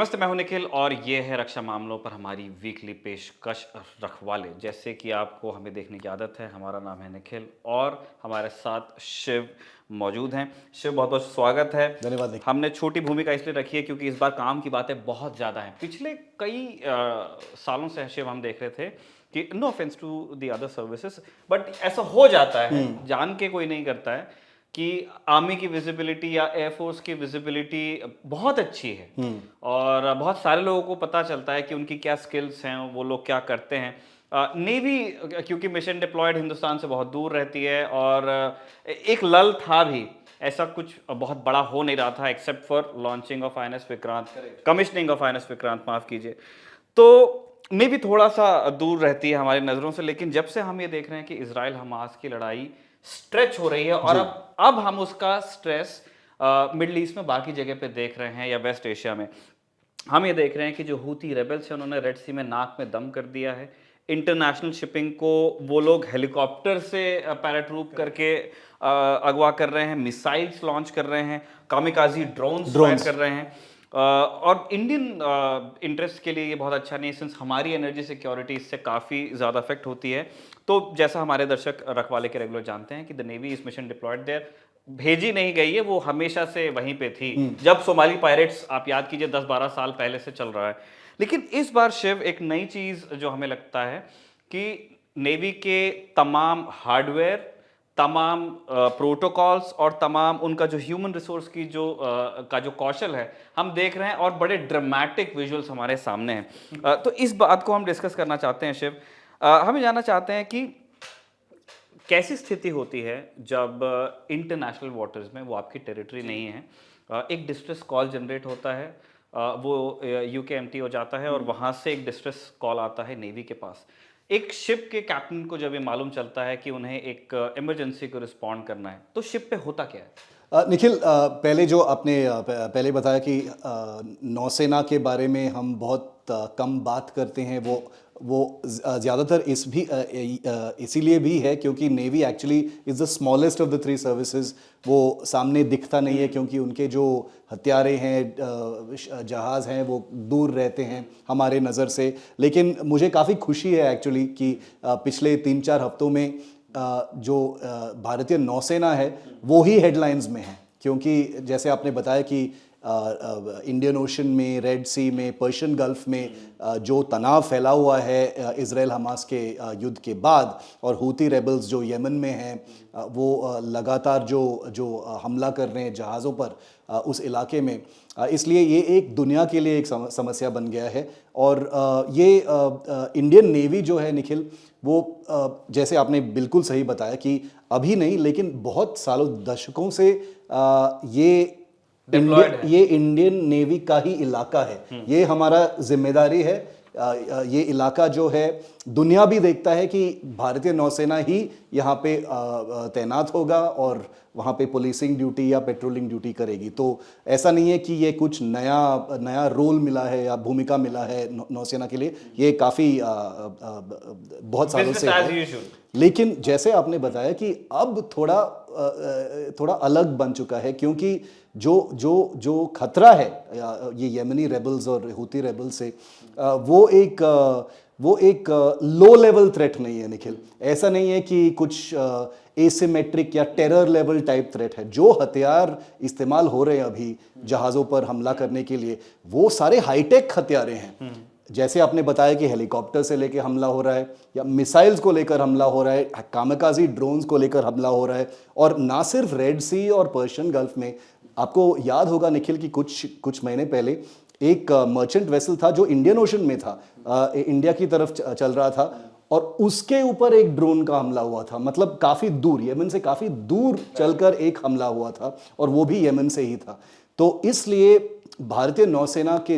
नमस्ते, मैं हूं निखिल और ये है रक्षा मामलों पर हमारी वीकली पेशकश रखवाले। जैसे कि आपको हमें देखने की आदत है, हमारा नाम है निखिल और हमारे साथ शिव मौजूद हैं। शिव, बहुत बहुत स्वागत है। धन्यवाद निखिल। हमने छोटी भूमिका इसलिए रखी है क्योंकि इस बार काम की बातें बहुत ज़्यादा हैं। पिछले कई सालों से शिव हम देख रहे थे कि no offence to the other services, but ऐसा हो जाता है, जान के कोई नहीं करता है कि आर्मी की विजिबिलिटी या एयरफोर्स की विजिबिलिटी बहुत अच्छी है और बहुत सारे लोगों को पता चलता है कि उनकी क्या स्किल्स हैं, वो लोग क्या करते हैं। नेवी क्योंकि मिशन डिप्लॉयड हिंदुस्तान से बहुत दूर रहती है और एक लल था भी, ऐसा कुछ बहुत बड़ा हो नहीं रहा था except for launching of INS Vikrant, commissioning of INS Vikrant, माफ कीजिए। तो नेवी थोड़ा सा दूर रहती है हमारी नज़रों से, लेकिन जब से हम ये देख रहे हैं कि इजराइल हमास की लड़ाई स्ट्रेच हो रही है और अब हम उसका स्ट्रेस मिडल ईस्ट में बाकी जगह पे देख रहे हैं या वेस्ट एशिया में। हम ये देख रहे हैं कि जो हूती रेबल्स हैं उन्होंने रेड सी में नाक में दम कर दिया है। इंटरनेशनल शिपिंग को वो लोग हेलीकॉप्टर से पैराट्रूप करके अगवा कर रहे हैं, मिसाइल्स लॉन्च कर रहे हैं, कामिकाजी ड्रोन्स फायर कर रहे हैं। और इंडियन इंटरेस्ट के लिए ये बहुत अच्छा नहीं, सिंस हमारी एनर्जी सिक्योरिटी इससे काफ़ी ज़्यादा अफेक्ट होती है। तो जैसा हमारे दर्शक रखवाले के रेगुलर जानते हैं कि the navy is mission deployed there, भेजी नहीं गई है, वो हमेशा से वहीं पे थी। जब सोमाली पायरेट्स, आप याद कीजिए, 10-12 साल पहले से चल रहा है। लेकिन इस बार शिव एक नई चीज़ जो हमें लगता है कि नेवी के तमाम हार्डवेयर, तमाम प्रोटोकॉल्स और तमाम उनका जो ह्यूमन रिसोर्स की का जो कौशल है, हम देख रहे हैं और बड़े ड्रामेटिक विजुअल्स हमारे सामने हैं। तो इस बात को हम डिस्कस करना चाहते हैं शिव। हमें जानना चाहते हैं कि कैसी स्थिति होती है जब इंटरनेशनल वाटर्स में, वो आपकी टेरिटरी नहीं है, एक डिस्ट्रेस कॉल जनरेट होता है, वो यूकेएमटी हो जाता है और वहाँ से एक डिस्ट्रेस कॉल आता है नेवी के पास। एक शिप के कैप्टन को जब ये मालूम चलता है कि उन्हें एक इमरजेंसी को रिस्पॉन्ड करना है, तो शिप पे होता क्या है? निखिल, पहले जो आपने पहले बताया कि नौसेना के बारे में हम बहुत कम बात करते हैं, वो ज़्यादातर इसीलिए भी है क्योंकि navy actually is the smallest of the three services. वो सामने दिखता नहीं है क्योंकि उनके जो हथियारे हैं, जहाज़ हैं, वो दूर रहते हैं हमारे नज़र से। लेकिन मुझे काफ़ी खुशी है एक्चुअली कि पिछले 3-4 हफ्तों में जो भारतीय नौसेना है वो ही हेडलाइंस में है, क्योंकि जैसे आपने बताया कि इंडियन ओशन में, रेड सी में, पर्शियन गल्फ में जो तनाव फैला हुआ है इजराइल हमास के युद्ध के बाद, और हूती रेबल्स जो यमन में हैं वो लगातार जो हमला कर रहे हैं जहाज़ों पर उस इलाके में, इसलिए ये एक दुनिया के लिए एक समस्या बन गया है। और ये इंडियन नेवी जो है निखिल, वो जैसे आपने बिल्कुल सही बताया कि अभी नहीं लेकिन बहुत सालों, दशकों से ये इंडियन नेवी का ही इलाका है। ये हमारा जिम्मेदारी है। ये इलाका जो है, दुनिया भी देखता है कि भारतीय नौसेना ही यहाँ पे तैनात होगा और वहाँ पे पुलिसिंग ड्यूटी या पेट्रोलिंग ड्यूटी करेगी। तो ऐसा नहीं है कि ये कुछ नया रोल मिला है या भूमिका मिला है नौसेना के लिए। ये काफ़ी बहुत सालों से है। लेकिन जैसे आपने बताया कि अब थोड़ा अलग बन चुका है, क्योंकि जो खतरा है ये यमनी रेबल्स और हूती रेबल्स से, वो एक लो लेवल थ्रेट नहीं है निखिल। ऐसा नहीं है कि कुछ एसिमेट्रिक या टेरर लेवल टाइप थ्रेट है। जो हथियार इस्तेमाल हो रहे हैं अभी जहाज़ों पर हमला करने के लिए, वो सारे हाईटेक हथियारे हैं। जैसे आपने बताया कि हेलीकॉप्टर से लेकर हमला हो रहा है, या मिसाइल्स को लेकर हमला हो रहा है, कामिकाजी ड्रोन्स को लेकर हमला हो रहा है। और ना सिर्फ रेड सी और पर्शियन गल्फ में, आपको याद होगा निखिल कि कुछ महीने पहले एक मर्चेंट वेसल था जो इंडियन ओशन में था, इंडिया की तरफ चल रहा था, और उसके ऊपर एक ड्रोन का हमला हुआ था। मतलब काफ़ी दूर, यमन से काफ़ी दूर चलकर एक हमला हुआ था, और वो भी यमन से ही था। तो इसलिए भारतीय नौसेना के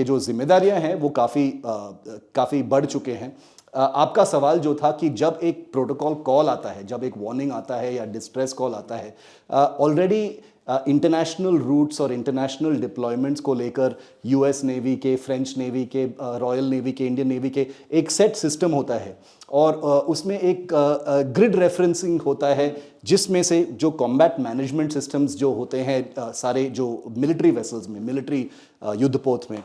जो जिम्मेदारियां हैं वो काफ़ी बढ़ चुके हैं। आपका सवाल जो था कि जब एक प्रोटोकॉल कॉल आता है, जब एक वार्निंग आता है या डिस्ट्रेस कॉल आता है, ऑलरेडी इंटरनेशनल रूट्स और इंटरनेशनल डिप्लॉयमेंट्स को लेकर यूएस नेवी के, फ्रेंच नेवी के, रॉयल नेवी के, इंडियन नेवी के एक सेट सिस्टम होता है और उसमें एक ग्रिड रेफरेंसिंग होता है जिसमें से जो कॉम्बैट मैनेजमेंट सिस्टम्स जो होते हैं सारे जो मिलिट्री वेसल्स में, मिलिट्री युद्धपोत में,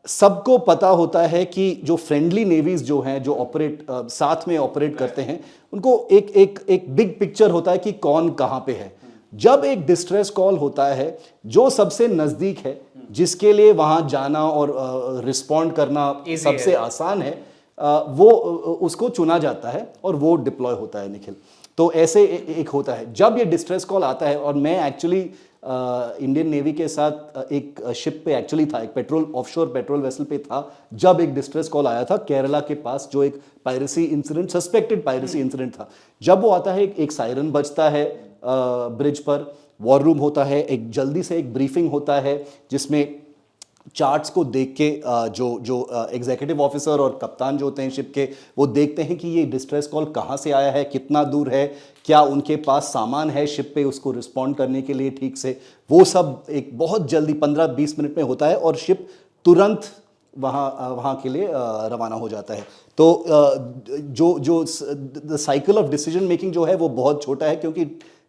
सबको पता होता है कि जो फ्रेंडली नेवीज जो हैं जो ऑपरेट साथ में ऑपरेट करते हैं उनको एक बिग पिक्चर होता है कि कौन कहाँ पे है। जब एक डिस्ट्रेस कॉल होता है जो सबसे नज़दीक है, जिसके लिए वहाँ जाना और रिस्पॉन्ड करना सबसे आसान है, वो उसको चुना जाता है और वो डिप्लॉय होता है निखिल। तो ऐसे एक होता है जब ये डिस्ट्रेस कॉल आता है। और मैं एक्चुअली इंडियन नेवी के साथ एक शिप पे एक्चुअली था, एक पेट्रोल ऑफशोर पेट्रोल वेसल पे था जब एक डिस्ट्रेस कॉल आया था केरला के पास, जो एक piracy incident, suspected piracy incident था। जब वो आता है एक सायरन बजता है ब्रिज पर, वॉर रूम होता है, एक जल्दी से एक ब्रीफिंग होता है जिसमें चार्ट्स को देख के जो एग्जीक्यूटिव ऑफिसर और कप्तान जो होते हैं शिप के, वो देखते हैं कि ये डिस्ट्रेस कॉल कहाँ से आया है, कितना दूर है, क्या उनके पास सामान है शिप पे उसको रिस्पॉन्ड करने के लिए ठीक से। वो सब एक बहुत जल्दी 15-20 मिनट में होता है और शिप तुरंत वहाँ के लिए रवाना हो जाता है। तो जो the cycle of decision making जो है वो बहुत छोटा है,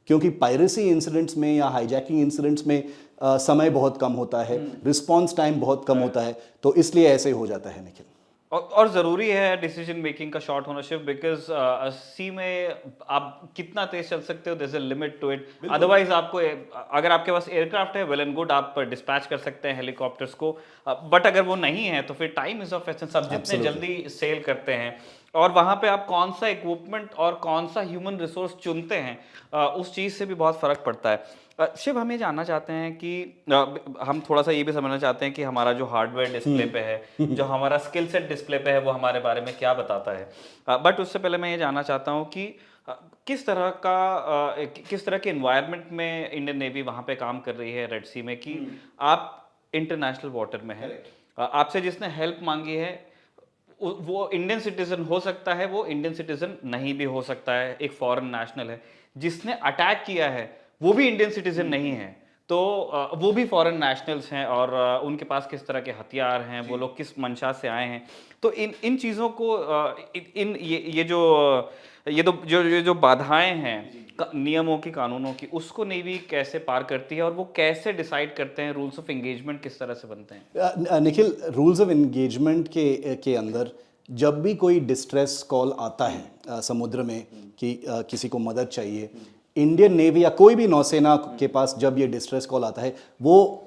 क्योंकि पायरेसी इंसिडेंट्स में या हाईजैकिंग इंसिडेंट्स में समय बहुत कम होता है, रिस्पॉन्स टाइम बहुत कम होता है, तो इसलिए ऐसे हो जाता है निखिल। और ज़रूरी है डिसीजन मेकिंग का शॉर्ट होनरशिप, बिकॉज सी में आप कितना तेज चल सकते हो, there is a limit to it. Otherwise आपको अगर आपके पास एयरक्राफ्ट है, वेल एंड गुड, आप डिस्पैच कर सकते हैं हेलीकॉप्टर्स को, बट अगर वो नहीं है तो फिर टाइम इज ऑफ एसेंस। आप जितने जल्दी सेल करते हैं और वहाँ पे आप कौन सा इक्विपमेंट और कौन सा ह्यूमन रिसोर्स चुनते हैं, उस चीज़ से भी बहुत फ़र्क पड़ता है। शिव, हम ये जानना चाहते हैं कि हम थोड़ा सा ये भी समझना चाहते हैं कि हमारा जो हार्डवेयर डिस्प्ले पे है, जो हमारा स्किल सेट डिस्प्ले पे है, वो हमारे बारे में क्या बताता है। बट उससे पहले मैं ये जानना चाहता हूँ कि किस तरह के इन्वायरमेंट में इंडियन नेवी वहाँ पे काम कर रही है रेड सी में, कि आप इंटरनेशनल वाटर में हैं, आपसे जिसने हेल्प मांगी है वो इंडियन सिटीजन हो सकता है, वो इंडियन सिटीजन नहीं भी हो सकता है, एक फॉरेन नेशनल है। जिसने अटैक किया है वो भी इंडियन सिटीजन नहीं है, तो वो भी फॉरेन नेशनल्स हैं और उनके पास किस तरह के हथियार हैं, वो लोग किस मंशा से आए हैं। तो इन चीज़ों को ये जो बाधाएं हैं नियमों की, कानूनों की, उसको नेवी कैसे पार करती है और वो कैसे डिसाइड करते हैं, रूल्स ऑफ एंगेजमेंट किस तरह से बनते हैं? निखिल, रूल्स ऑफ एंगेजमेंट के अंदर जब भी कोई डिस्ट्रेस कॉल आता है समुद्र में कि किसी को मदद चाहिए, इंडियन नेवी या कोई भी नौसेना के पास जब ये डिस्ट्रेस कॉल आता है, वो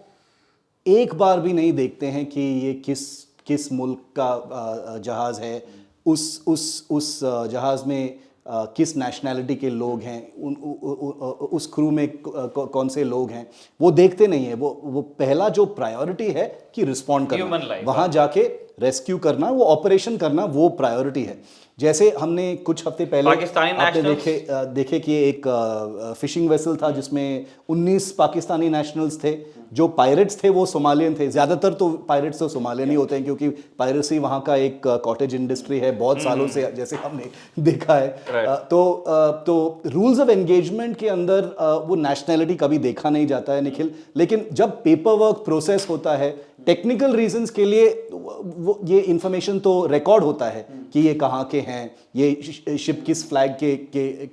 एक बार भी नहीं देखते हैं कि ये किस मुल्क का जहाज़ है, उस जहाज़ में किस नेशनैलिटी के लोग हैं, उस क्रू में कौन से लोग हैं, वो देखते नहीं है। वो पहला जो प्रायोरिटी है कि रिस्पॉन्ड करना, वहाँ जाके रेस्क्यू करना, वो ऑपरेशन करना, वो प्रायोरिटी है। जैसे हमने कुछ हफ्ते पहले आपने देखे कि एक फिशिंग वेसल था जिसमें 19 पाकिस्तानी नेशनल्स थे। जो पायरेट्स थे वो सोमालियन थे। ज़्यादातर तो पायरेट्स तो सोमालियन ही होते हैं, क्योंकि पायरेसी वहाँ का एक कॉटेज इंडस्ट्री है बहुत सालों से, जैसे हमने देखा है। तो रूल्स ऑफ एंगेजमेंट के अंदर वो नेशनैलिटी कभी देखा नहीं जाता है निखिल। लेकिन जब पेपर वर्क प्रोसेस होता है, टेक्निकल रीजंस के लिए वो ये इंफॉर्मेशन तो रिकॉर्ड होता है कि ये कहाँ के हैं, ये शिप किस फ्लैग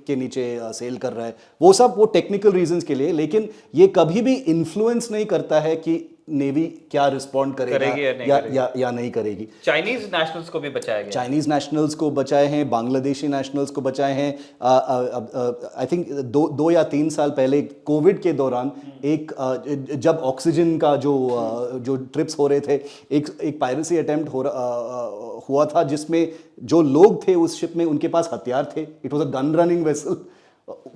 के नीचे सेल कर रहा है, वो सब वो टेक्निकल रीजंस के लिए। लेकिन ये कभी भी इन्फ्लुएंस नहीं करता है कि नेवी क्या रिस्पॉन्ड करेगा या नहीं करेगी। चाइनीज नेशनल्स को भी बचाया गया, चाइनीज नेशनल्स को बचाए हैं, बांग्लादेशी नेशनल्स को बचाए हैं। आई थिंक 2 या 3 साल पहले कोविड के दौरान एक जब ऑक्सीजन का जो ट्रिप्स हो रहे थे, एक पायरेसी अटेम्प्ट हुआ था जिसमें जो लोग थे उस शिप में उनके पास हथियार थे। It was a gun running vessel.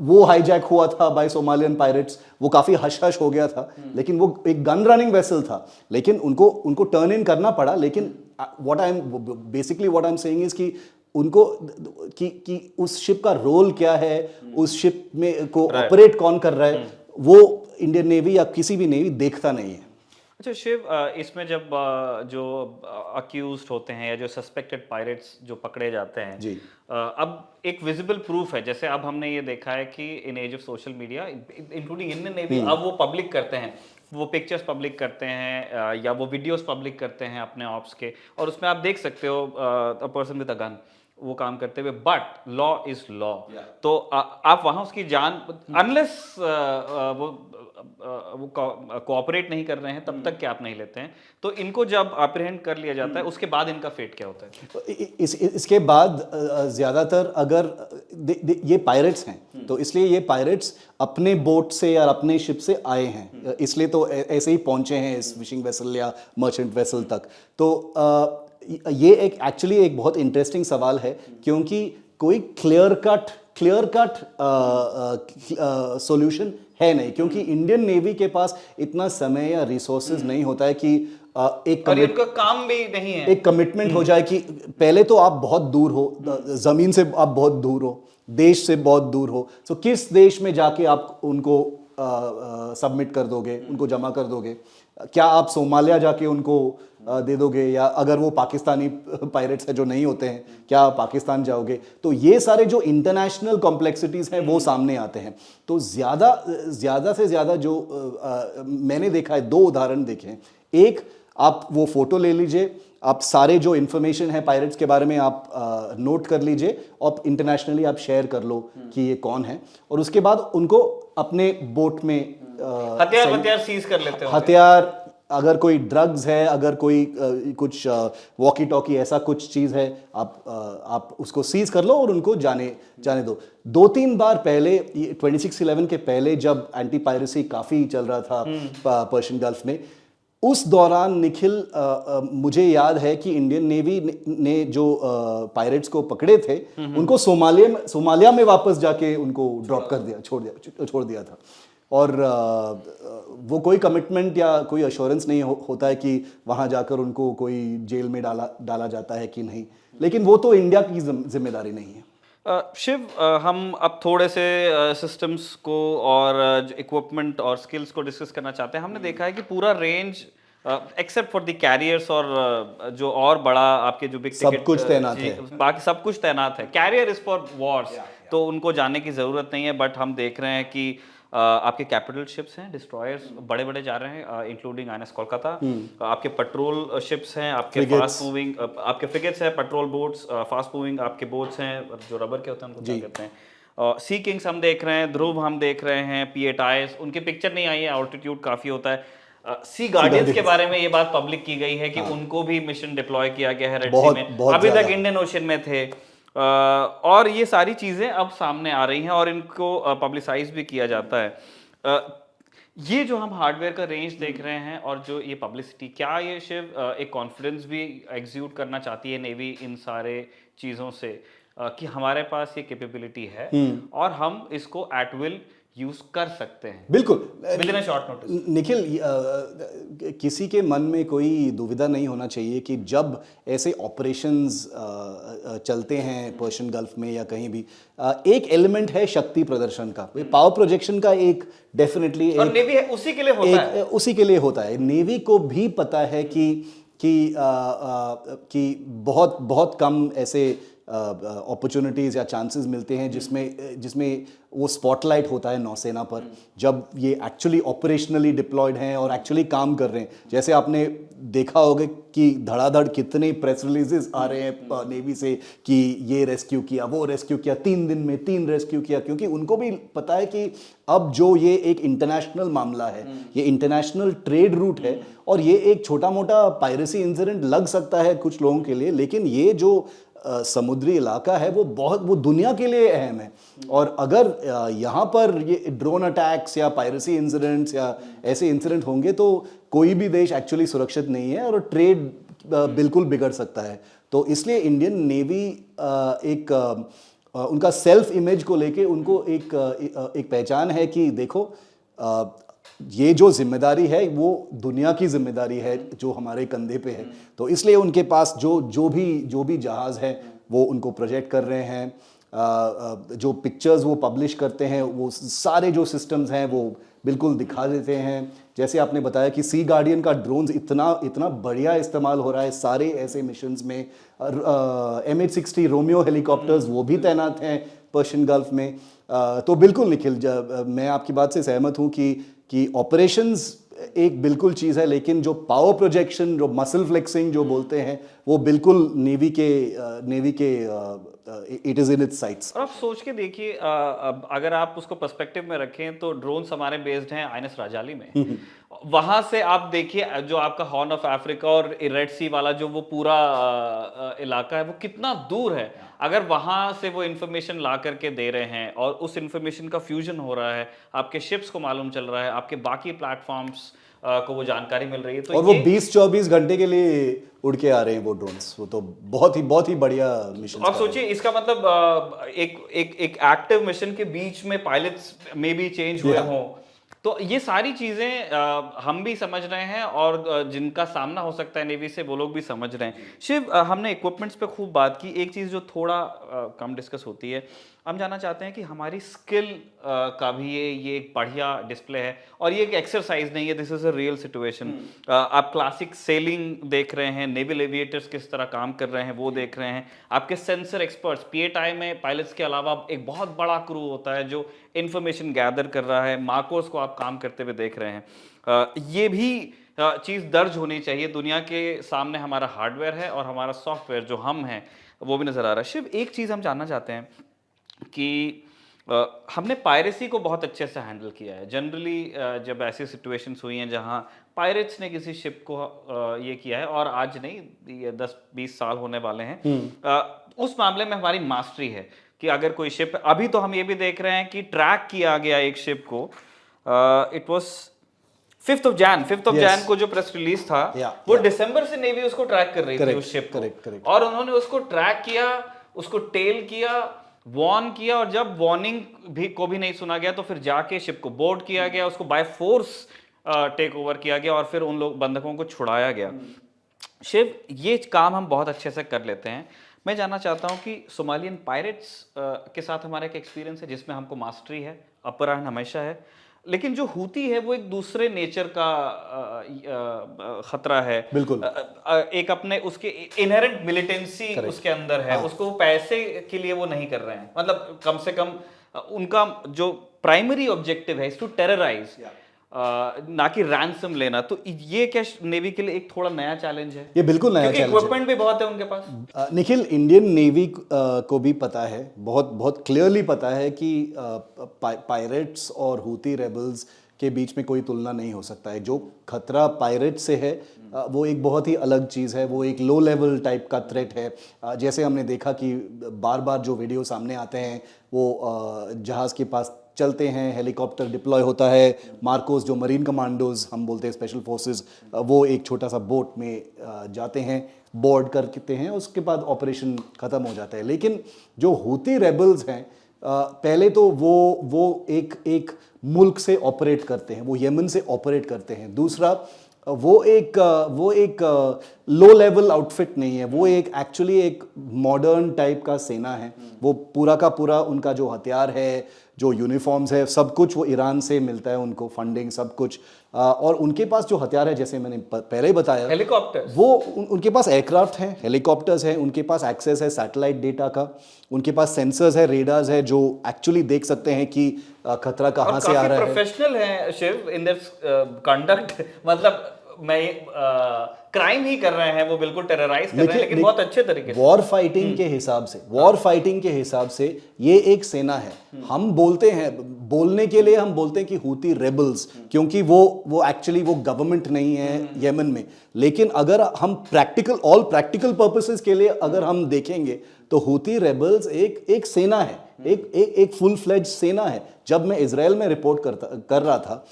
वो हाईजैक हुआ था बाय सोमालियन पायरेट्स। वो काफी हश हश हो गया था, लेकिन वो एक गन रनिंग वेसल था, लेकिन उनको टर्न इन करना पड़ा। लेकिन what I am saying is कि उनको कि उस शिप का रोल क्या है, उस शिप में को ऑपरेट कौन कर रहा है, वो इंडियन नेवी या किसी भी नेवी देखता नहीं है। अच्छा शिव, इसमें जब जो अक्यूज्ड होते हैं या जो सस्पेक्टेड पायरेट्स जो पकड़े जाते हैं, जी। अब एक विजिबल प्रूफ है, जैसे अब हमने ये देखा है कि in age of social media including Indian navy, अब वो पब्लिक करते हैं, वो पिक्चर्स पब्लिक करते हैं, या वो वीडियोस पब्लिक करते हैं अपने ऑप्स के, और उसमें आप देख सकते हो a person with a gun वो काम करते हुए, बट लॉ इज लॉ। तो आप वहां उसकी जान, अनलेस वो कोऑपरेट नहीं कर रहे हैं तब तक कि आप नहीं लेते हैं, तो इनको जब अप्रहेंड कर लिया जाता है उसके बाद इनका फेट क्या होता है? इसके बाद ज़्यादातर अगर ये पायरेट्स हैं तो इसलिए ये पायरेट्स अपने बोट से या अपने शिप से आए हैं, इसलिए तो ऐसे ही पहुंचे हैं इस फिशिंग वेसल या मर्चेंट वेसल तक। तो ये एक एक्चुअली एक बहुत इंटरेस्टिंग सवाल है, क्योंकि कोई क्लियर कट सॉल्यूशन है नहीं, क्योंकि इंडियन नेवी के पास इतना समय या रिसोर्सेज नहीं होता है कि एक और इनका काम भी नहीं है, एक कमिटमेंट हो जाए कि पहले तो आप बहुत दूर हो, जमीन से आप बहुत दूर हो, देश से बहुत दूर हो, तो किस देश में जाके आप उनको सबमिट कर दोगे, उनको जमा कर दोगे? क्या आप सोमालिया जाके उनको दे दोगे, या अगर वो पाकिस्तानी पायरेट्स है जो नहीं होते हैं, क्या आप पाकिस्तान जाओगे? तो ये सारे जो इंटरनेशनल कॉम्प्लेक्सिटीज़ हैं वो सामने आते हैं। तो ज़्यादा से ज़्यादा जो मैंने देखा है, दो उदाहरण देखे हैं। एक, आप वो फोटो ले लीजिए, आप सारे जो इन्फॉर्मेशन है पायरेट्स के बारे में आप नोट कर लीजिए और इंटरनेशनली आप शेयर कर लो कि ये कौन है, और उसके बाद उनको अपने बोट में हथियार सीज कर लेते हो। हथियार, अगर कोई ड्रग्स है, अगर कोई कुछ वॉकी टॉकी ऐसा कुछ चीज़ है, आप उसको सीज कर लो और उनको जाने दो। 2-3 बार पहले, 26/11 के पहले जब एंटी पायरेसी काफ़ी चल रहा था पर्शियन गल्फ में, उस दौरान निखिल, मुझे याद है कि इंडियन नेवी ने जो पायरेट्स को पकड़े थे उनको सोमालिया में वापस जाके उनको ड्रॉप कर दिया, छोड़ दिया था। और वो कोई कमिटमेंट या कोई अश्योरेंस नहीं होता है कि वहाँ जाकर उनको कोई जेल में डाला जाता है कि नहीं, लेकिन वो तो इंडिया की जिम्मेदारी नहीं है। शिव, हम अब थोड़े से सिस्टम्स को और इक्विपमेंट और स्किल्स को डिस्कस करना चाहते हैं। हमने देखा है कि पूरा range except for the carriers और जो और बड़ा आपके जो बिग टिकट, सब कुछ तैनात है, बाकी सब कुछ तैनात है। कैरियर इज फॉर वॉर्स, तो उनको जाने की ज़रूरत नहीं है, बट हम देख रहे हैं कि आपके कैपिटल शिप्स हैं, डिस्ट्रॉयर्स बड़े बड़े जा रहे हैं, इंक्लूडिंग आईएनएस कोलकाता। आपके पेट्रोल शिप्स हैं, आपके फास्ट मूविंग, आपके फ्रिगेट्स हैं, पेट्रोल बोट्स, फास्ट मूविंग आपके बोट्स हैं जो रबर के होते हैं, उनको क्या कहते हैं, सी किंग्स हम देख रहे हैं, ध्रुव हम देख रहे हैं, पीएटाइस, उनकी पिक्चर नहीं आई है, ऑल्टीट्यूड काफ़ी होता है। सी गार्डियंस के बारे में ये बात पब्लिक की गई है कि उनको भी मिशन डिप्लॉय किया गया है रेड सी में, अभी तक इंडियन ओशन में थे, और ये सारी चीज़ें अब सामने आ रही हैं और इनको पब्लिसाइज भी किया जाता है। ये जो हम हार्डवेयर का रेंज देख रहे हैं और जो ये पब्लिसिटी, क्या ये शिव एक कॉन्फिडेंस भी एग्जीक्यूट करना चाहती है नेवी इन सारे चीज़ों से, कि हमारे पास ये कैपेबिलिटी है और हम इसको एट विल यूज कर सकते हैं? बिल्कुल, with in a short notice. Nikhil, किसी के मन में कोई दुविधा नहीं होना चाहिए कि जब ऐसे ऑपरेशंस चलते हैं पर्शियन गल्फ में या कहीं भी, एक एलिमेंट है शक्ति प्रदर्शन का, पावर प्रोजेक्शन का, एक डेफिनेटली, और नेवी उसी के लिए होता है, उसी के लिए होता है। नेवी को भी पता है कि बहुत बहुत कम ऐसे अपॉर्चुनिटीज़ या चांसेस मिलते हैं जिसमें वो स्पॉटलाइट होता है नौसेना पर, जब ये एक्चुअली ऑपरेशनली डिप्लॉयड हैं और एक्चुअली काम कर रहे हैं। जैसे आपने देखा होगा कि धड़ाधड़ कितने प्रेस रिलीजेस आ रहे हैं नेवी से कि ये रेस्क्यू किया, वो रेस्क्यू किया, 3 दिन में 3 रेस्क्यू किया, क्योंकि उनको भी पता है कि अब जो ये एक इंटरनेशनल मामला है, ये इंटरनेशनल ट्रेड रूट है, और ये एक छोटा मोटा पायरेसी इंसिडेंट लग सकता है कुछ लोगों के लिए, लेकिन ये जो समुद्री इलाका है वो दुनिया के लिए अहम है। और अगर यहाँ पर ये ड्रोन अटैक्स या पायरेसी इंसिडेंट्स या ऐसे इंसिडेंट होंगे तो कोई भी देश एक्चुअली सुरक्षित नहीं है और ट्रेड बिल्कुल बिगड़ सकता है। तो इसलिए इंडियन नेवी उनका सेल्फ इमेज को लेके उनको एक पहचान है कि देखो, ये जो जिम्मेदारी है वो दुनिया की जिम्मेदारी है जो हमारे कंधे पे है। तो इसलिए उनके पास जो भी जहाज़ है वो उनको प्रोजेक्ट कर रहे हैं, जो पिक्चर्स वो पब्लिश करते हैं, वो सारे जो सिस्टम्स हैं वो बिल्कुल दिखा देते हैं। जैसे आपने बताया कि सी गार्डियन का ड्रोन्स इतना बढ़िया इस्तेमाल हो रहा है सारे ऐसे मिशंस में। MH-60 रोमियो हेलीकॉप्टर्स वो भी तैनात हैं पर्शियन गल्फ में। तो बिल्कुल निखिल, मैं आपकी बात से सहमत हूँ कि ऑपरेशंस एक बिल्कुल चीज़ है, लेकिन जो पावर प्रोजेक्शन, जो मसल फ्लेक्सिंग जो बोलते हैं, वो बिल्कुल नेवी के it is in its sites. और आप सोच के देखिए, अब अगर आप उसको पर्सपेक्टिव में रखें तो ड्रोन्स हमारे बेस्ड हैं आइनस राजाली में। वहां से आप देखिए जो आपका हॉर्न ऑफ अफ्रीका और रेड सी वाला जो वो पूरा इलाका है वो कितना दूर है। अगर वहां से वो इंफॉर्मेशन ला करके दे रहे हैं और उस इंफॉर्मेशन का फ्यूजन हो रहा है, आपके शिप्स को मालूम चल रहा है, आपके बाकी प्लेटफॉर्म्स को वो जानकारी मिल रही है, तो और वो ये 20-24 घंटे के लिए उड़ के आ रहे हैं वो ड्रोन्स। वो तो बहुत ही बढ़िया मिशन। और सोचिए इसका मतलब एक एक्टिव मिशन के बीच में पायलट्स में भी चेंज हुए हों, तो ये सारी चीजें हम भी समझ रहे हैं और जिनका सामना हो सकता है नेवी से वो लोग भी समझ रहे हैं। शिव, हमने इक्विपमेंट्स पे खूब बात की। एक चीज जो थोड़ा कम डिस्कस होती है, हम जानना चाहते हैं कि हमारी स्किल का भी ये एक बढ़िया डिस्प्ले है और ये एक एक्सरसाइज नहीं है, this is a real situation. आप क्लासिक सेलिंग देख रहे हैं, नेवल एविएटर्स किस तरह काम कर रहे हैं वो देख रहे हैं, आपके सेंसर एक्सपर्ट्स, पीएटाई में पायलट्स के अलावा एक बहुत बड़ा क्रू होता है जो इंफॉर्मेशन गैदर कर रहा है, मार्कोस को आप काम करते हुए देख रहे हैं। ये भी चीज़ दर्ज होनी चाहिए। दुनिया के सामने हमारा हार्डवेयर है और हमारा सॉफ्टवेयर जो हम हैं वो भी नज़र आ रहा है। शिव, एक चीज़ हम जानना चाहते हैं कि हमने पायरेसी को बहुत अच्छे से हैंडल किया है। जनरली जब ऐसी सिचुएशंस हुई हैं जहां पायरेट्स ने किसी शिप को ये किया है, और आज नहीं, ये 10-20 साल होने वाले हैं, उस मामले में हमारी मास्टरी है कि अगर कोई शिप, अभी तो हम ये भी देख रहे हैं कि ट्रैक किया गया एक शिप को, it was 5th of Jain को जो प्रेस रिलीज था, वो दिसंबर से नेवी उसको ट्रैक कर रही थी उस शिप को, और उन्होंने उसको ट्रैक किया, उसको टेल किया, वॉर्न किया, और जब वार्निंग भी नहीं सुना गया तो फिर जाके शिप को बोर्ड किया गया, उसको बाय फोर्स टेक ओवर किया गया और फिर उन लोग बंधकों को छुड़ाया गया। शिव, ये काम हम बहुत अच्छे से कर लेते हैं। मैं जानना चाहता हूं कि सोमालियन पायरेट्स के साथ हमारा एक एक्सपीरियंस है जिसमें हमको मास्टरी है, अपर हैंड हमेशा है, लेकिन जो हूती है वो एक दूसरे नेचर का खतरा है। बिल्कुल। एक अपने उसके इनहेरेंट मिलिटेंसी उसके अंदर है। उसको पैसे के लिए वो नहीं कर रहे हैं, मतलब कम से कम उनका जो प्राइमरी ऑब्जेक्टिव है इज टू टेरराइज, ना कि रैंसम लेना। तो ये क्या नेवी के लिए एक थोड़ा नया चैलेंज है? ये बिल्कुल नया चैलेंज है, इक्विपमेंट भी बहुत है उनके पास। निखिल, इंडियन नेवी को भी पता है, बहुत क्लियरली पता है कि पायरेट्स और हूती रेबल्स के बीच में कोई तुलना नहीं हो सकता है। जो खतरा पायरेट से है वो एक बहुत ही अलग चीज़ है, वो एक लो लेवल टाइप का थ्रेट है। जैसे हमने देखा कि बार बार जो वीडियो सामने आते हैं वो जहाज़ के पास चलते हैं, हेलीकॉप्टर डिप्लॉय होता है, मार्कोस जो मरीन कमांडोज हम बोलते हैं, स्पेशल फोर्सेस, वो एक छोटा सा बोट में जाते हैं, बोर्ड करते हैं, उसके बाद ऑपरेशन ख़त्म हो जाता है। लेकिन जो हूती रेबल्स हैं, पहले तो वो एक मुल्क से ऑपरेट करते हैं, वो यमन से ऑपरेट करते हैं। दूसरा, वो एक लो लेवल आउटफिट नहीं है, वो एक एक्चुअली एक मॉडर्न टाइप का सेना है। वो पूरा का पूरा उनका जो हथियार है, जो यूनिफॉर्म्स है, सब कुछ वो ईरान से मिलता है उनको, फंडिंग सब कुछ। और उनके पास जो हथियार है, जैसे मैंने पहले ही बताया, हेलीकॉप्टर, वो उनके पास एयरक्राफ्ट हैं, हेलीकॉप्टर्स हैं, उनके पास एक्सेस है सैटेलाइट डेटा का, उनके पास सेंसर्स है, रेडार्स है, जो एक्चुअली देख सकते हैं कि खतरा कहाँ से आ रहा है। प्रोफेशनल है शिव इन दिस कंडक्ट, मतलब मैं क्राइम ही कर रहे हैं, वो बिल्कुल टेरराइज कर रहे हैं, लेकिन बहुत अच्छे तरीके से। वॉर फाइटिंग के हिसाब से ये एक सेना है। हम बोलते हैं, बोलने के लिए हम बोलते हैं कि हूती रेबल्स, क्योंकि वो एक्चुअली वो गवर्नमेंट नहीं है यमन में। लेकिन अगर हम प्रैक्टिकल पर्पसेस के लिए अगर हम देखेंगे तो हूती रेबल्स एक सेना है, एक फुल फ्लेज सेना है। जब मैं इजराइल में रिपोर्ट कर रहा था,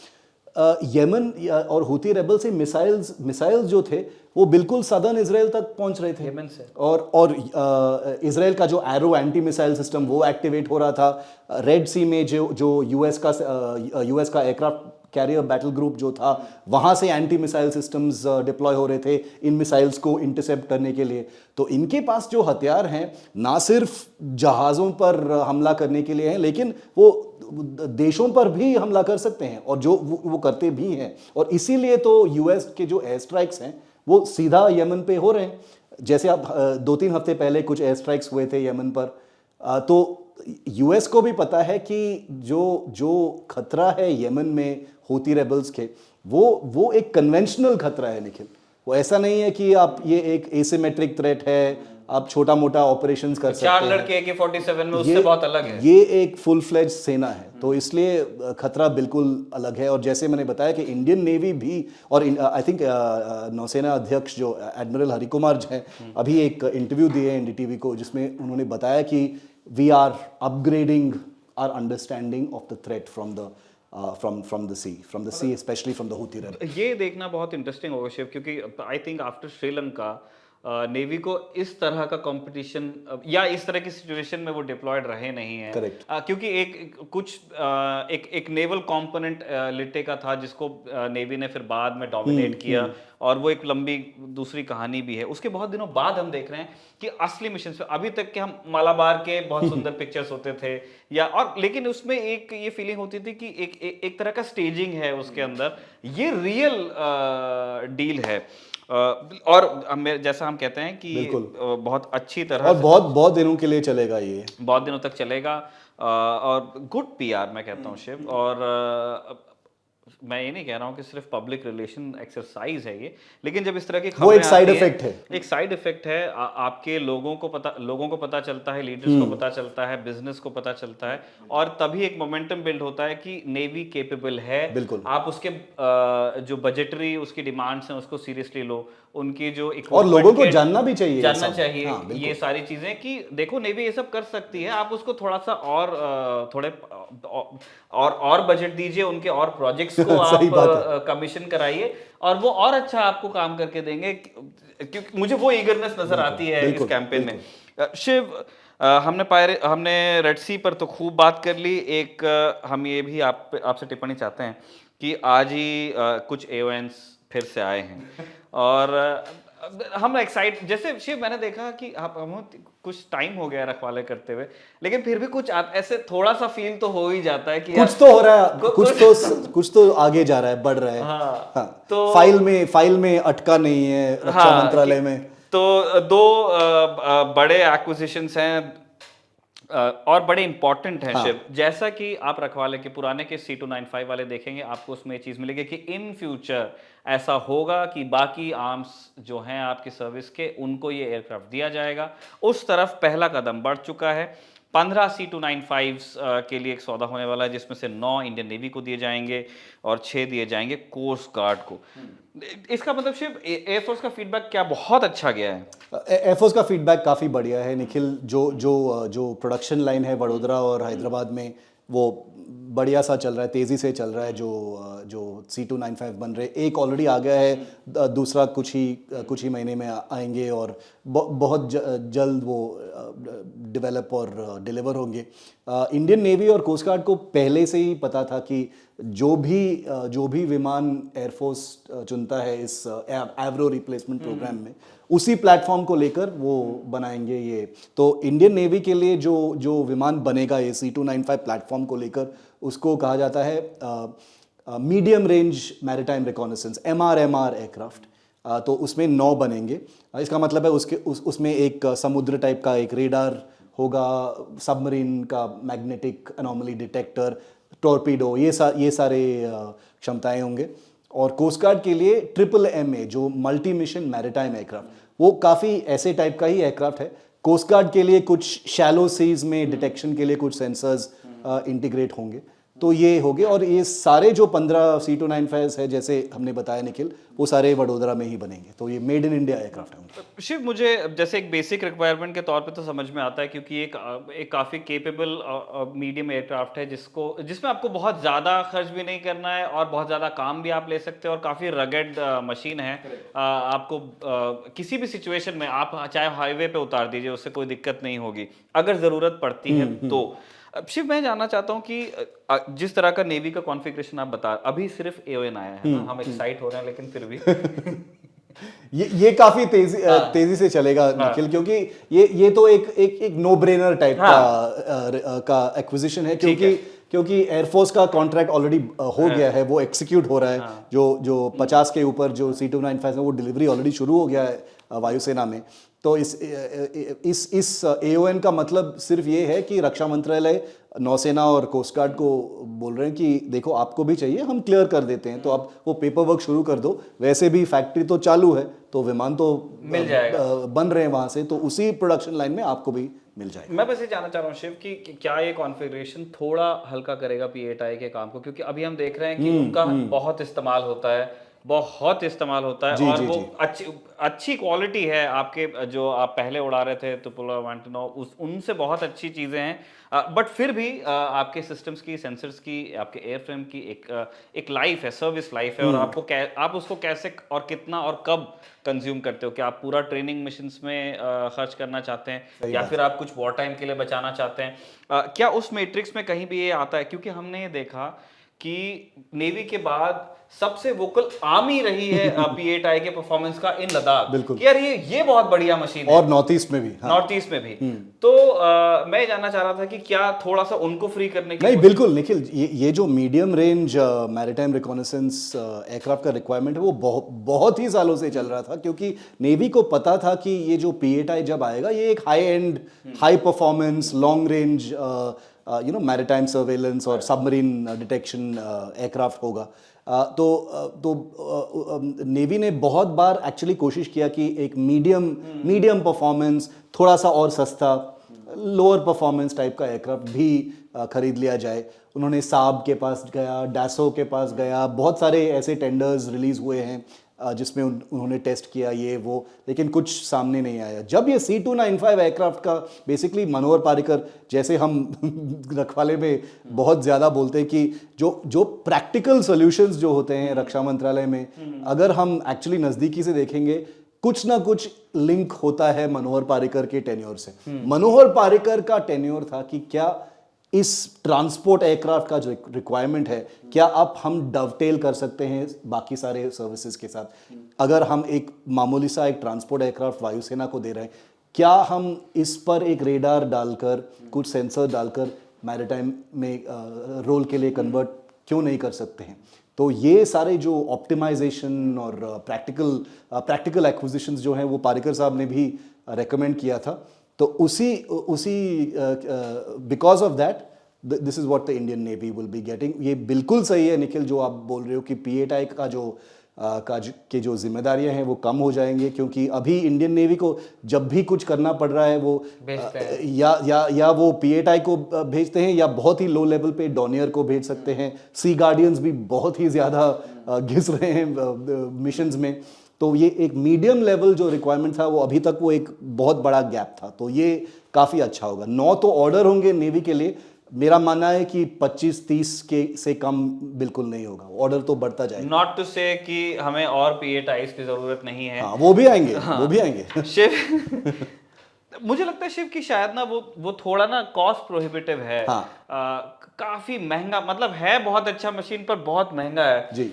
यमन और हूती रेबल से मिसाइल्स जो थे वो बिल्कुल सदर्न इजराइल तक पहुंच रहे थे यमन से, और इजराइल का जो एरो एंटी मिसाइल सिस्टम वो एक्टिवेट हो रहा था। रेड सी में जो यूएस का एयरक्राफ्ट कैरियर बैटल ग्रुप जो था, वहाँ से एंटी मिसाइल सिस्टम्स डिप्लॉय हो रहे थे इन मिसाइल्स को इंटरसेप्ट करने के लिए। तो इनके पास जो हथियार हैं, ना सिर्फ जहाज़ों पर हमला करने के लिए हैं, लेकिन वो देशों पर भी हमला कर सकते हैं, और जो वो करते भी हैं। और इसीलिए तो यूएस के जो एयर स्ट्राइक्स हैं वो सीधा यमन पे हो रहे हैं। जैसे आप 2-3 हफ्ते पहले कुछ एयर स्ट्राइक्स हुए थे यमन पर, तो यूएस को भी पता है कि जो खतरा है यमन में हूती रेबल्स के, वो एक कन्वेंशनल खतरा है निखिल। वो ऐसा नहीं है कि आप ये एक एसिमेट्रिक थ्रेट है, आप छोटा मोटा ऑपरेशंस कर सकते हैं। 4 लड़के AK-47 में उससे बहुत अलग है। ये एक फुल फ्लेज सेना है, तो इसलिए खतरा बिल्कुल अलग है। और जैसे मैंने बताया कि इंडियन नेवी भी, और आई थिंक नौसेना अध्यक्ष जो एडमिरल हरिकुमार हैं, अभी एक इंटरव्यू दिए हैं एनडीटीवी को, जिसमें उन्होंने बताया कि we are upgrading our understanding of the threat from the sea especially from the Houthi rebel. ये देखना बहुत इंटरेस्टिंग होगा शिव, क्योंकि I think after Sri Lanka navy को इस तरह का कंपटीशन या इस तरह की सिचुएशन में वो डिप्लॉयड रहे नहीं है। Correct. क्योंकि एक नेवल कंपोनेंट लिटे का था, जिसको नेवी ने फिर बाद में डोमिनेट किया, और वो एक लंबी दूसरी कहानी भी है। उसके बहुत दिनों बाद हम देख रहे हैं कि असली मिशन पे, अभी तक के हम मालाबार के बहुत सुंदर पिक्चर्स होते थे या, और लेकिन उसमें एक ये फीलिंग होती थी कि एक तरह का स्टेजिंग है उसके अंदर, ये रियल डील है। और जैसा हम कहते हैं कि बहुत अच्छी तरह और बहुत दिनों के लिए चलेगा, ये बहुत दिनों तक चलेगा, और गुड पीआर मैं कहता हूँ शिव। और मैं ये नहीं कह रहा हूँ कि सिर्फ पब्लिक रिलेशन एक्सरसाइज है ये, लेकिन जब इस तरह की वो एक खबरें साइड आती हैं, इफेक्ट है। एक साइड इफेक्ट है। आपके लोगों को पता चलता है, लीडर्स को पता चलता है, बिजनेस को पता चलता है, और तभी एक मोमेंटम बिल्ड होता है कि नेवी केपेबल है। बिल्कुल। आप उसके जो बजटरी उसकी डिमांड्स हैं उसको सीरियसली लो, उनकी जो और लोगों को जानना भी चाहिए, जानना चाहिए ये सारी चीजें कि देखो नेवी ये सब कर सकती है। आप उसको थोड़ा सा और थोड़े और बजट दीजिए, उनके और प्रोजेक्ट्स को आप कमीशन कराइए, और वो और अच्छा आपको काम करके देंगे। क्योंकि मुझे वो ईगरनेस नजर आती है इस कैंपेन में। शिव, हमने रेड सी पर तो खूब बात कर ली। एक हम ये भी आपसे टिप्पणी चाहते हैं कि आज ही कुछ AONs फिर से आए हैं, और हम जैसे शिव मैंने देखा कि हम कुछ टाइम हो गया रखवाले करते हुए, लेकिन फिर भी कुछ ऐसे थोड़ा सा फील तो हो ही जाता है कि कुछ तो हो रहा है, कुछ तो आगे जा रहा है, बढ़ रहा है। हाँ, तो फाइल में अटका नहीं है रक्षा मंत्रालय में। तो 2 बड़े एक्विजिशंस हैं और बड़े इंपॉर्टेंट हैं शिव। जैसा कि आप रखवाले के पुराने के C295 वाले देखेंगे, आपको उसमें ये चीज मिलेगी कि इन फ्यूचर ऐसा होगा कि बाकी आर्म्स जो हैं आपकी सर्विस के, उनको ये एयरक्राफ्ट दिया जाएगा। उस तरफ पहला कदम बढ़ चुका है। 15 C295s के लिए एक सौदा होने वाला है, जिसमें से 9 इंडियन नेवी को दिए जाएंगे और 6 दिए जाएंगे कोस्ट गार्ड को। इसका मतलब शिव एयरफोर्स का फीडबैक क्या बहुत अच्छा गया है? एयरफोर्स का फीडबैक काफ़ी बढ़िया है निखिल। जो प्रोडक्शन लाइन है वडोदरा और हैदराबाद में, वो बढ़िया सा चल रहा है, तेज़ी से चल रहा है। जो C295 बन रहे, एक ऑलरेडी आ गया है, दूसरा कुछ ही महीने में आएंगे, और बहुत जल्द वो डेवलप और डिलीवर होंगे। इंडियन नेवी और कोस्ट गार्ड को पहले से ही पता था कि जो भी विमान एयरफोर्स चुनता है इस एवरो रिप्लेसमेंट प्रोग्राम में, उसी प्लेटफॉर्म को लेकर वो बनाएंगे ये। तो इंडियन नेवी के लिए जो विमान बनेगा ये C295 प्लेटफॉर्म को लेकर, उसको कहा जाता है medium range maritime reconnaissance MRMR aircraft. तो उसमें 9 बनेंगे। इसका मतलब है उसमें एक समुद्र टाइप का एक रेडार होगा, सबमरीन का मैग्नेटिक एनोमली डिटेक्टर, टॉर्पीडो, ये सारे क्षमताएं होंगे। और कोस्ट गार्ड के लिए MMA जो मल्टी मिशन मैरीटाइम एयरक्राफ्ट, वो काफ़ी ऐसे टाइप का ही एयरक्राफ्ट है। कोस्ट गार्ड के लिए कुछ शैलो सीज में डिटेक्शन के लिए कुछ सेंसर्स इंटीग्रेट होंगे। तो ये हो गए, और ये सारे जो 15 C295 है, जैसे हमने बताया निखिल, वो सारे वडोदरा में ही बनेंगे। तो ये मेड इन इंडिया एयरक्राफ्ट है। शिव, मुझे जैसे एक बेसिक रिक्वायरमेंट के तौर पे तो समझ में आता है, क्योंकि एक काफ़ी केपेबल मीडियम एयरक्राफ्ट है, जिसमें आपको बहुत ज़्यादा खर्च भी नहीं करना है, और बहुत ज़्यादा काम भी आप ले सकते हैं, और काफ़ी रगड मशीन है। आपको किसी भी सिचुएशन में आप चाहे हाईवे पे उतार दीजिए, उससे कोई दिक्कत नहीं होगी अगर ज़रूरत पड़ती है तो। शिव, मैं जानना चाहता हूँ कि जिस तरह का नेवी का कॉन्फ़िगरेशन आप बता, अभी सिर्फ AON आया है ना, हम एक्साइट हो रहे हैं, लेकिन फिर भी ये काफी तेजी से चलेगा निखिल, क्योंकि ये तो एक नो ब्रेनर टाइप का एक्विजिशन है, क्योंकि एयरफोर्स का कॉन्ट्रैक्ट ऑलरेडी हो गया है, वो एक्सिक्यूट हो रहा है। जो 50 के ऊपर जो C295 है वो डिलीवरी ऑलरेडी शुरू हो गया है वायुसेना में। तो इस AON का मतलब सिर्फ ये है कि रक्षा मंत्रालय नौसेना और कोस्ट गार्ड को बोल रहे हैं कि देखो आपको भी चाहिए, हम क्लियर कर देते हैं, तो आप वो पेपर वर्क शुरू कर दो। वैसे भी फैक्ट्री तो चालू है, तो विमान तो मिल जाएगा, बन रहे हैं वहां से, तो उसी प्रोडक्शन लाइन में आपको भी मिल जाएगा। मैं बस ये जानना चाह रहा हूँ शिव कि क्या ये कॉन्फ़िगरेशन थोड़ा हल्का करेगा P8I के काम को, क्योंकि अभी हम देख रहे हैं कि उनका बहुत इस्तेमाल होता है, बहुत इस्तेमाल होता है, जी, और जी, वो जी। अच्छी क्वालिटी है। आपके जो आप पहले उड़ा रहे थे तुपोला 109 उनसे बहुत अच्छी चीज़ें हैं, बट फिर भी आपके सिस्टम्स की, सेंसर्स की, आपके एयरफ्रेम की एक लाइफ है, सर्विस लाइफ है, और आप उसको कैसे और कितना और कब कंज्यूम करते हो? क्या आप पूरा ट्रेनिंग मिशंस में खर्च करना चाहते हैं, या फिर आप कुछ वॉर टाइम के लिए बचाना चाहते हैं? क्या उस मैट्रिक्स में कहीं भी ये आता है? क्योंकि हमने ये देखा कि नेवी के बाद सबसे वोकल आर्मी रही है P8I के परफॉर्मेंस का इन लद्दाख, बिल्कुल। कि यार ये बहुत बढ़िया मशीन है, और नॉर्थ ईस्ट में भी। हाँ। नॉर्थ ईस्ट में भी। तो मैं ये जानना चाह रहा था कि क्या थोड़ा सा उनको फ्री करने की नहीं, बिल्कुल निखिल, ये जो medium range maritime reconnaissance aircraft का रिक्वायरमेंट है वो बहुत ही सालों से चल रहा था, क्योंकि नेवी को पता था कि ये जो P8I जब आएगा ये एक high and, high performance, long range maritime surveillance और सबमरीन डिटेक्शन एयरक्राफ्ट होगा। नेवी ने बहुत बार एक्चुअली कोशिश किया कि एक मीडियम परफॉर्मेंस, थोड़ा सा और सस्ता, लोअर परफॉर्मेंस टाइप का एयरक्राफ्ट भी खरीद लिया जाए। उन्होंने साब के पास गया, डैसो के पास गया, बहुत सारे ऐसे टेंडर्स रिलीज हुए हैं जिसमें उन्होंने टेस्ट किया ये वो, लेकिन कुछ सामने नहीं आया। जब ये C295 एयरक्राफ्ट का बेसिकली मनोहर पारिकर, जैसे हम रखवाले में बहुत ज़्यादा बोलते हैं कि जो प्रैक्टिकल सॉल्यूशंस जो होते हैं रक्षा मंत्रालय में, अगर हम एक्चुअली नज़दीकी से देखेंगे, कुछ ना कुछ लिंक होता है मनोहर पारिकर के टेन्योर से। मनोहर पारिकर का टेन्योर था कि क्या इस ट्रांसपोर्ट एयरक्राफ्ट का जो रिक्वायरमेंट है, क्या आप हम डवटेल कर सकते हैं बाकी सारे सर्विसेज के साथ? अगर हम एक मामूली सा एक ट्रांसपोर्ट एयरक्राफ्ट वायुसेना को दे रहे हैं, क्या हम इस पर एक रेडार डालकर, कुछ सेंसर डालकर मैरिटाइम में रोल के लिए कन्वर्ट क्यों नहीं कर सकते हैं? तो ये सारे जो ऑप्टिमाइजेशन और प्रैक्टिकल एक्विजिशंस जो हैं वो पारिकर साहब ने भी रेकमेंड किया था। तो उसी because of that this is what the Indian navy will be getting. ये बिल्कुल सही है निखिल जो आप बोल रहे हो कि P8I का के जो जिम्मेदारियां हैं वो कम हो जाएंगे, क्योंकि अभी इंडियन नेवी को जब भी कुछ करना पड़ रहा है वो या वो P8I को भेजते हैं, या बहुत ही लो लेवल पे डॉनियर को भेज सकते हैं। सी गार्डियंस भी बहुत ही ज़्यादा घिस रहे हैं मिशंस में। तो ये एक मीडियम लेवल जो रिक्वायरमेंट था वो अभी तक वो एक बहुत बड़ा गैप था, तो ये काफ़ी अच्छा होगा। 9 तो ऑर्डर होंगे नेवी के लिए, मेरा मानना है कि 25-30 के से कम बिल्कुल नहीं होगा, ऑर्डर तो बढ़ता जाएगा। नॉट टू से कि हमें और P8Is की जरूरत नहीं है। हाँ, वो भी आएंगे, वो भी आएंगे। शिव मुझे लगता है शिव की शायद ना वो थोड़ा ना कॉस्ट प्रोहिबिटिव है। हाँ। काफी महंगा, मतलब है बहुत अच्छा मशीन पर बहुत महंगा है जी।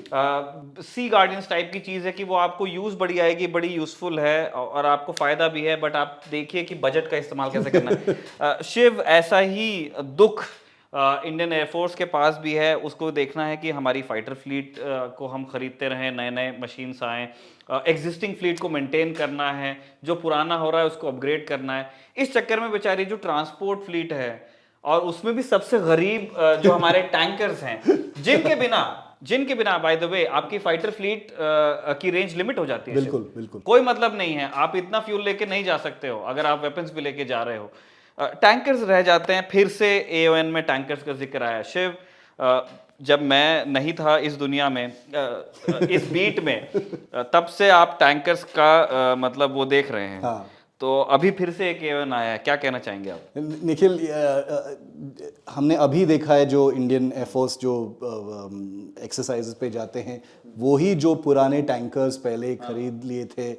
सी गार्डियंस टाइप की चीज है कि वो आपको यूज बड़ी आएगी, बड़ी यूजफुल है और आपको फायदा भी है, बट आप देखिए कि बजट का इस्तेमाल कैसे करना है। शिव ऐसा ही दुख इंडियन एयरफोर्स के पास भी है। उसको देखना है कि हमारी फाइटर फ्लीट को हम खरीदते रहें, नए नए मशीन्स आएँ, एग्जिस्टिंग फ्लीट को मेंटेन करना है, जो पुराना हो रहा है उसको अपग्रेड करना है। इस चक्कर में बेचारी जो ट्रांसपोर्ट फ्लीट है, और उसमें भी सबसे गरीब जो हमारे टैंकर्स हैं, जिनके बिना बाय द वे आपकी फाइटर फ्लीट की रेंज लिमिट हो जाती है। बिल्कुल बिल्कुल कोई मतलब नहीं है, आप इतना फ्यूल लेके नहीं जा सकते हो अगर आप वेपन्स भी लेके जा रहे हो। टैंकर्स रह जाते हैं। फिर से AON में टैंकर्स का जिक्र आया। शिव, जब मैं नहीं था इस दुनिया में, इस बीट में, तब से आप टैंकर्स का मतलब वो देख रहे हैं। हाँ। तो अभी फिर से एक AON आया है, क्या कहना चाहेंगे आप? निखिल, हमने अभी देखा है जो इंडियन एयरफोर्स जो एक्सरसाइजेस पे जाते हैं, वही जो पुराने टैंकर्स पहले खरीद लिए थे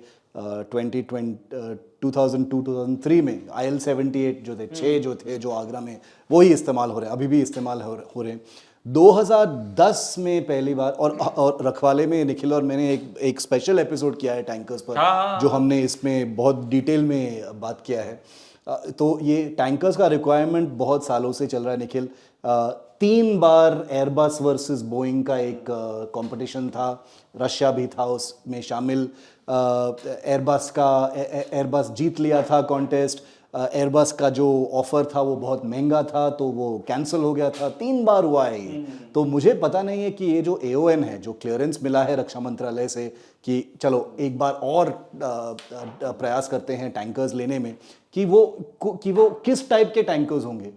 2002-2003 में, IL-78 जो थे, 6 जो थे जो आगरा में, वही इस्तेमाल हो रहे हैं, अभी भी इस्तेमाल हो रहे हैं। 2010 में पहली बार, और रखवाले में निखिल और मैंने एक स्पेशल एपिसोड किया है टैंकर्स पर, जो हमने इसमें बहुत डिटेल में बात किया है। तो ये टैंकर्स का रिक्वायरमेंट बहुत सालों से चल रहा है निखिल। 3 बार एयरबस वर्सेस बोइंग का एक कंपटीशन था, रशिया भी था उसमें शामिल। एयरबस जीत लिया था कॉन्टेस्ट। एयरबस का जो ऑफर था वो बहुत महंगा था तो वो कैंसिल हो गया था। 3 बार हुआ है ये। तो मुझे पता नहीं है कि ये जो AON है, जो क्लियरेंस मिला है रक्षा मंत्रालय से कि चलो एक बार और प्रयास करते हैं टैंकर्स लेने में, कि वो किस टाइप के टैंकर्स होंगे।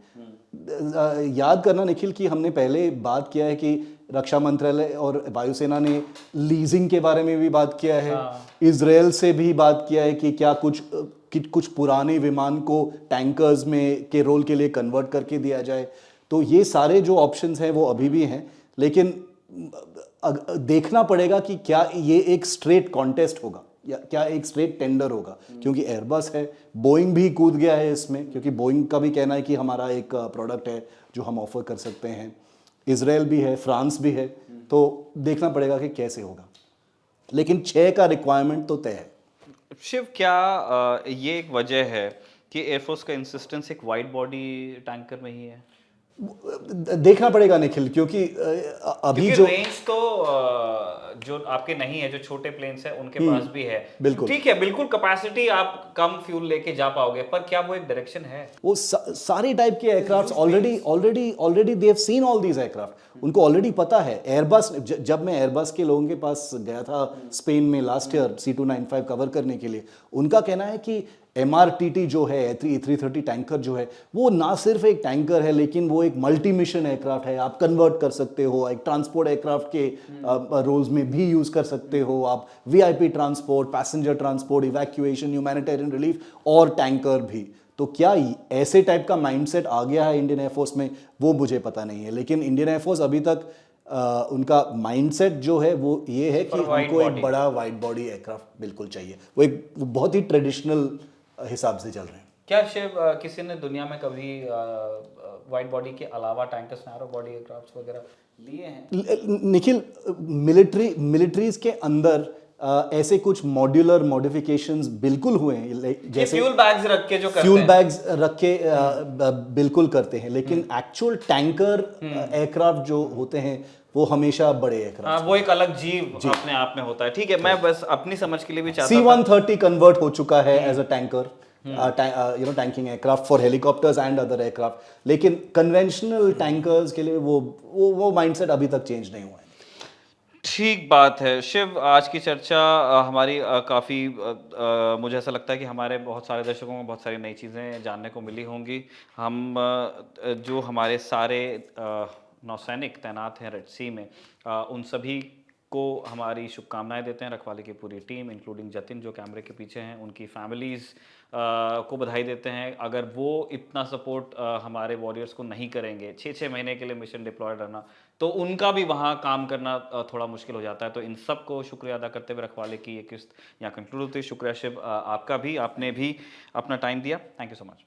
याद करना निखिल कि हमने पहले बात किया है कि रक्षा मंत्रालय और वायुसेना ने लीजिंग के बारे में भी बात किया है। इजराइल से भी बात किया है कि क्या कुछ पुराने विमान को टैंकर्स में के रोल के लिए कन्वर्ट करके दिया जाए। तो ये सारे जो ऑप्शंस हैं वो अभी भी हैं, लेकिन देखना पड़ेगा कि क्या ये एक स्ट्रेट कॉन्टेस्ट होगा या क्या एक स्ट्रेट टेंडर होगा, क्योंकि एयरबस है, बोइंग भी कूद गया है इसमें, क्योंकि बोइंग का भी कहना है कि हमारा एक प्रोडक्ट है जो हम ऑफर कर सकते हैं। इजराइल भी है, फ्रांस भी है, तो देखना पड़ेगा कि कैसे होगा, लेकिन 6 का रिक्वायरमेंट तो तय है। शिव, क्या ये एक वजह है कि एयरफोर्स का इंसिस्टेंस एक वाइड बॉडी टैंकर में ही है? देखना पड़ेगा निखिल, क्योंकि अभी क्योंकि जो रेंज तो जो आपके नहीं है, जो छोटे प्लेन्स है उनके पास भी है। बिल्कुल। ठीक है, बिल्कुल कैपेसिटी आप कम फ्यूल लेके जा पाओगे, पर क्या वो एक डायरेक्शन है? वो सारे टाइप के aircraft already they have seen all these aircraft. उनको ऑलरेडी पता है। एयरबस, जब मैं एयरबस के लोगों के पास गया था स्पेन में लास्ट ईयर C295 कवर करने के लिए, उनका कहना है कि MRTT जो है A330 टैंकर जो है, वो ना सिर्फ एक टैंकर है, लेकिन वो एक मल्टी मिशन एयरक्राफ्ट है। आप कन्वर्ट कर सकते हो, एक ट्रांसपोर्ट एयरक्राफ्ट के रोल्स में भी यूज कर सकते हो आप, VIP transport, passenger transport, evacuation, humanitarian relief और टैंकर भी। तो क्या ऐसे टाइप का माइंडसेट आ गया है इंडियन एयरफोर्स में, वो मुझे पता नहीं है, लेकिन इंडियन एयरफोर्स अभी तक उनका माइंडसेट जो है वो ये है कि हमको एक बड़ा वाइड बॉडी एयरक्राफ्ट बिल्कुल चाहिए। वो बहुत ही ट्रेडिशनल हिसाब से चल रहे हैं। क्या शिव, किसी ने दुनिया में कभी वाइड बॉडी के अलावा टैंकर्स, नैरो बॉडी एयरक्राफ्ट वगैरह लिए हैं? निखिल, मिलिट्रीज के अंदर ऐसे कुछ मॉड्यूलर मॉडिफिकेशंस बिल्कुल हुए हैं, जैसे फ्यूल बैग्स रख के जो करते फ्यूल हैं। बैग्स रख के बिल्कुल करते हैं, लेकिन एक्चुअल टैंकर एयरक्राफ्ट जो होते हैं वो हमेशा बड़े एयरक्राफ्ट। वो एक अलग जीव अपने आप में होता है। ठीक है, मैं बस अपनी समझ के लिए भी चाहता था। C-130 कन्वर्ट हो चुका है as a tanker, tanking aircraft for helicopters and other aircraft, लेकिन कन्वेंशनल टैंकर्स के लिए वो माइंडसेट अभी तक चेंज नहीं हुआ है। ठीक बात है शिव, आज की चर्चा हमारी काफ़ी मुझे ऐसा लगता है कि हमारे बहुत सारे दर्शकों को बहुत सारी नई चीज़ें जानने को मिली होंगी। हम जो हमारे सारे नौसैनिक तैनात हैं रेड सी में, उन सभी को हमारी शुभकामनाएं देते हैं। रखवाले की पूरी टीम इंक्लूडिंग जतिन जो कैमरे के पीछे हैं, उनकी फैमिलीज़ को बधाई देते हैं। अगर वो इतना सपोर्ट हमारे वॉरियर्स को नहीं करेंगे, 6-6 महीने के लिए मिशन डिप्लॉयड रहना, तो उनका भी वहाँ काम करना थोड़ा मुश्किल हो जाता है। तो इन सब को शुक्रिया अदा करते हुए रखवाले की ये किस्त यहाँ कंक्लूड होती है। शुक्रिया शिव आपका भी, आपने भी अपना टाइम दिया। Thank you so much.